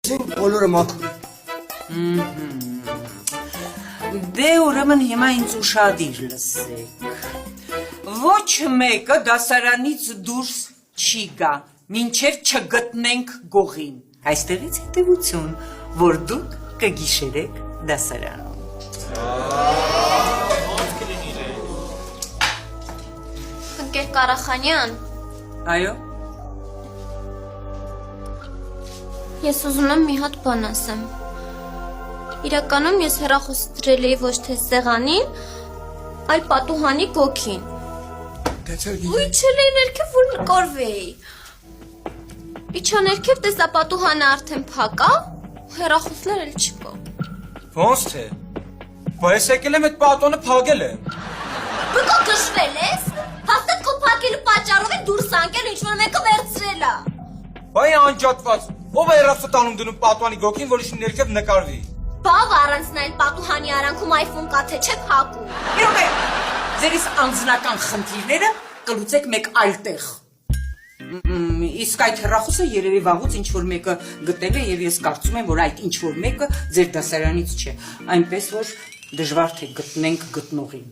բոլորը մաքուր։ Դե ուրեմն հիմա ինձ ուշադիր լսեք։ Ոչ մեկը դասարանից դուրս չի գա, մինչև չգտնենք գողին։ Այստեղից հետևություն, որ դուք կգիշերեք դասարանում։ Ընկեր Կարախանյան, Այո։ ես ուզում եմ մի հատ բան ասեմ։ Իրականում ես հեռախոսը դրել էի ոչ թե սեղանին, այլ պատուհանի գոգին։ Ու իջել էի ներքև, որ նկարվեի։ Իջա ներքև, տեսա պատուհանը արդեն փակ ա, հեռախոսներ էլ չկա։ Ոնց թե։ Բա ես եկել եմ այդ պատոնը փակել եմ։ Բկո կշվել ես։ Հաստատ քո փակելու պատճառով է դուրս անկել ինչ-որ մեկը վերցրել ա։ Բա անջատված, ով է հեռախոսը տանում դնում պատուհանի գոգին, որ իշի ներքև նկարվի։ Բավ առանց նայել պատուհանի արանքում iPhone կա թե չէ փակում։ Իրոք է, ձերիս անձնական խնդիրները կլուծեք մեկ այլ տեղ։ Իսկ այդ հեռախոսը երևի վաղուց ինչ-որ մեկը գտել է և ես կարծում եմ, որ այդ ինչ-որ մեկը ձեր դասարանից չէ, այնպես որ դժվար թե գտնենք գտնողին։